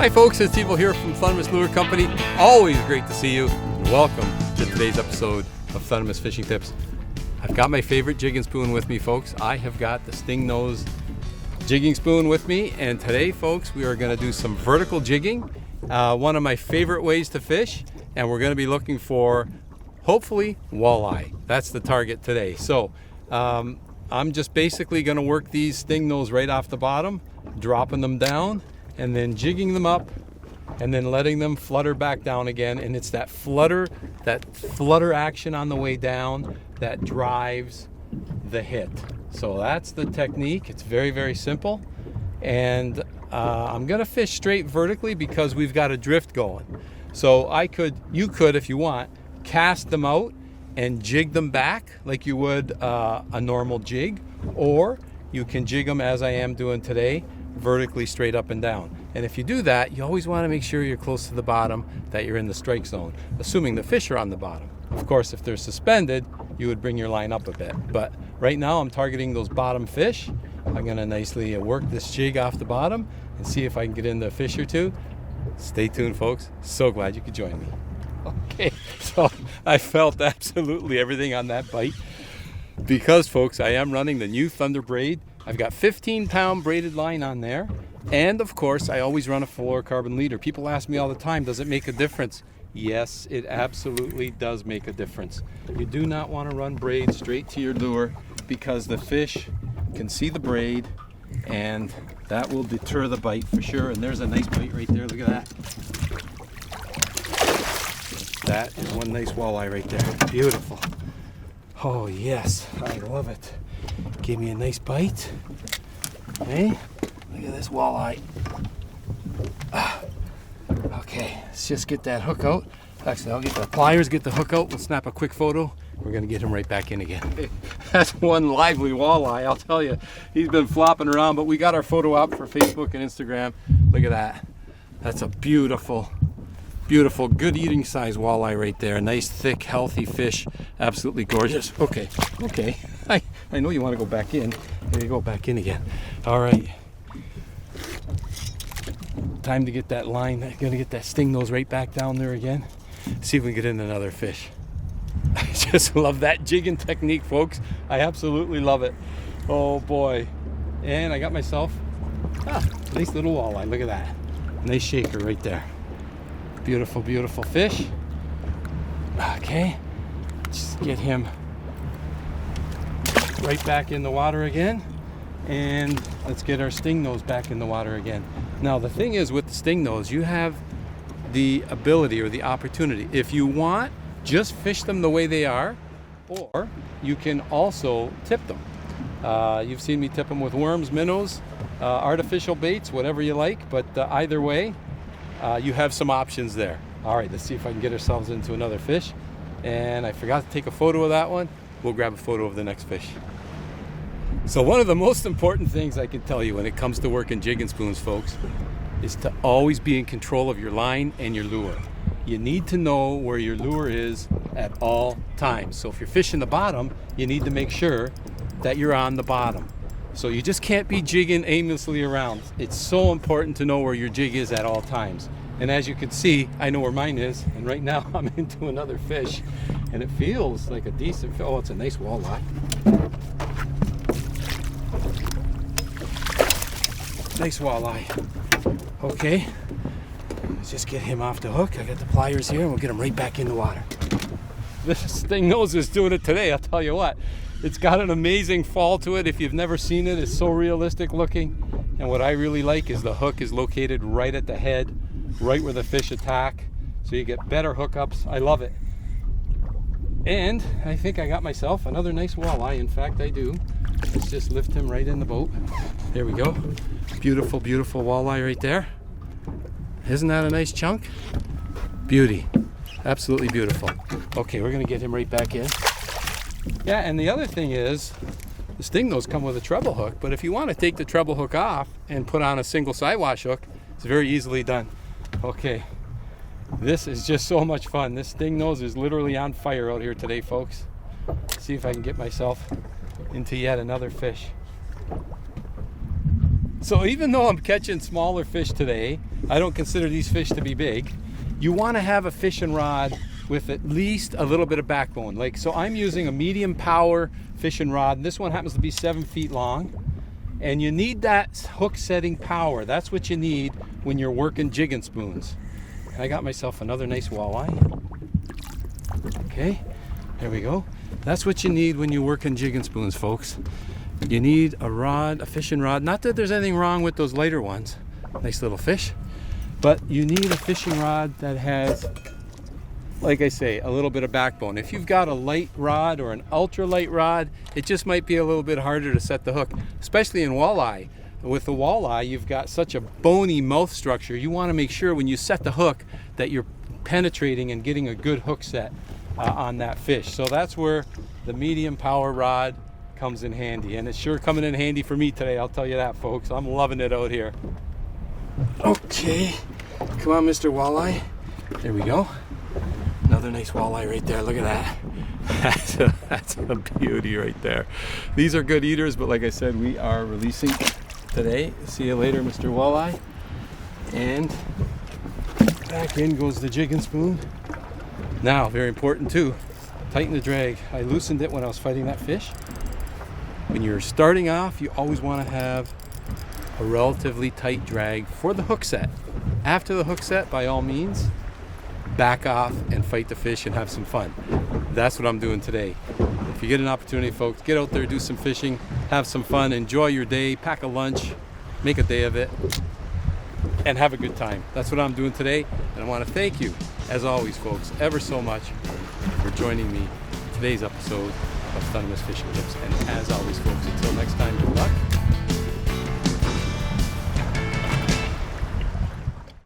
Hi folks, it's Evo here from Thundermist Lure Company. Always great to see you. Welcome to today's episode of Thundermist Fishing Tips. I've got my favorite jigging spoon with me, folks. I have got the Stingnose Jigging Spoon with me, and today, folks, we are going to do some vertical jigging. One of my favorite ways to fish, and we're going to be looking for, hopefully, walleye. That's the target today. So I'm just basically going to work these Stingnose right off the bottom, dropping them down, and then jigging them up, and then letting them flutter back down again. And it's that flutter action on the way down that drives the hit. So that's the technique. It's very, very simple. And I'm gonna fish straight vertically because we've got a drift going. So you could, if you want, cast them out and jig them back like you would a normal jig, or you can jig them as I am doing today, vertically straight up and down. And if you do that, you always want to make sure you're close to the bottom, that you're in the strike zone, assuming the fish are on the bottom. Of course, if they're suspended, you would bring your line up a bit. But right now I'm targeting those bottom fish. I'm going to nicely work this jig off the bottom and see if I can get in the fish or two. Stay tuned, folks. So glad you could join me. Okay, so I felt absolutely everything on that bite because, folks, I am running the new Thunder braid. I've got 15-pound braided line on there, and of course I always run a fluorocarbon leader. People ask me all the time, does it make a difference? Yes, it absolutely does make a difference. You do not want to run braid straight to your lure because the fish can see the braid, and that will deter the bite for sure. And there's a nice bite right there. Look at that. That is one nice walleye right there. Beautiful. Oh yes, I love it. Gave me a nice bite. Hey, look at this walleye. Okay, let's just get that hook out. Actually, I'll get the pliers, get the hook out. We'll snap a quick photo. We're gonna get him right back in again. That's one lively walleye, I'll tell you. He's been flopping around, but we got our photo up for Facebook and Instagram. Look at that. That's a beautiful, beautiful, good eating size walleye right there. A nice, thick, healthy fish. Absolutely gorgeous. Okay. I know you want to go back in. There you go, back in again. All right. Time to get that line. I'm gonna get that Stingnose right back down there again. See if we can get in another fish. I just love that jigging technique, folks. I absolutely love it. Oh boy. And I got myself a nice little walleye. Look at that. Nice shaker right there. Beautiful, beautiful fish. Okay. Just get him right back in the water again, and let's get our Stingnose back in the water again. Now the thing is, with the Stingnose, you have the ability or the opportunity, if you want, just fish them the way they are, or you can also tip them. You've seen me tip them with worms, minnows, artificial baits, whatever you like, but either way, you have some options there. All right, let's see if I can get ourselves into another fish. And I forgot to take a photo of that one. We'll grab a photo of the next fish. So one of the most important things I can tell you when it comes to working jigging spoons, folks, is to always be in control of your line and your lure. You need to know where your lure is at all times. So if you're fishing the bottom, you need to make sure that you're on the bottom. So you just can't be jigging aimlessly around. It's so important to know where your jig is at all times. And as you can see, I know where mine is, and right now I'm into another fish, and it feels like a decent fish. Oh, it's a nice walleye. Nice walleye. Okay, let's just get him off the hook. I got the pliers here, and we'll get him right back in the water. This Stingnose is doing it today, I'll tell you what. It's got an amazing fall to it. If you've never seen it, it's so realistic looking. And what I really like is the hook is located right at the head, right where the fish attack, so you get better hookups. I love it. And I think I got myself another nice walleye. In fact, I do. Let's just lift him right in the boat. There we go. Beautiful, beautiful walleye right there. Isn't that a nice chunk? Beauty. Absolutely beautiful. Okay, we're gonna get him right back in. Yeah, and the other thing is, the Stingnose come with a treble hook, but if you want to take the treble hook off and put on a single side wash hook, it's very easily done. Okay, this is just so much fun. This Stingnose is literally on fire out here today, folks. See if I can get myself into yet another fish. So even though I'm catching smaller fish today, I don't consider these fish to be big. You want to have a fishing rod with at least a little bit of backbone. Like, so I'm using a medium power fishing rod, and this one happens to be 7 feet long. And you need that hook setting power. That's what you need when you're working jigging spoons. I got myself another nice walleye. Okay, there we go. That's what you need when you're working jigging spoons, folks. You need a rod, a fishing rod. Not that there's anything wrong with those lighter ones. Nice little fish. But you need a fishing rod that has, like I say, a little bit of backbone. If you've got a light rod or an ultra light rod, it just might be a little bit harder to set the hook, especially in walleye. With the walleye, you've got such a bony mouth structure. You want to make sure when you set the hook that you're penetrating and getting a good hook set on that fish. So that's where the medium power rod comes in handy, and it's sure coming in handy for me today, I'll tell you that, folks. I'm loving it out here. Okay, come on, Mr. Walleye. There we go. Another nice walleye right there. Look at that. That's a beauty right there. These are good eaters, but like I said, we are releasing today. See you later, Mr. Walleye. And back in goes the jigging spoon. Now, very important too, tighten the drag. I loosened it when I was fighting that fish. When you're starting off, you always want to have a relatively tight drag for the hook set. After the hook set, by all means, back off and fight the fish and have some fun. That's what I'm doing today. If you get an opportunity, folks, get out there, do some fishing, have some fun, enjoy your day, pack a lunch, make a day of it, and have a good time. That's what I'm doing today, and I want to thank you, as always, folks, ever so much for joining me in today's episode of Thundermist Fishing Tips. And as always, folks, until next time, good luck.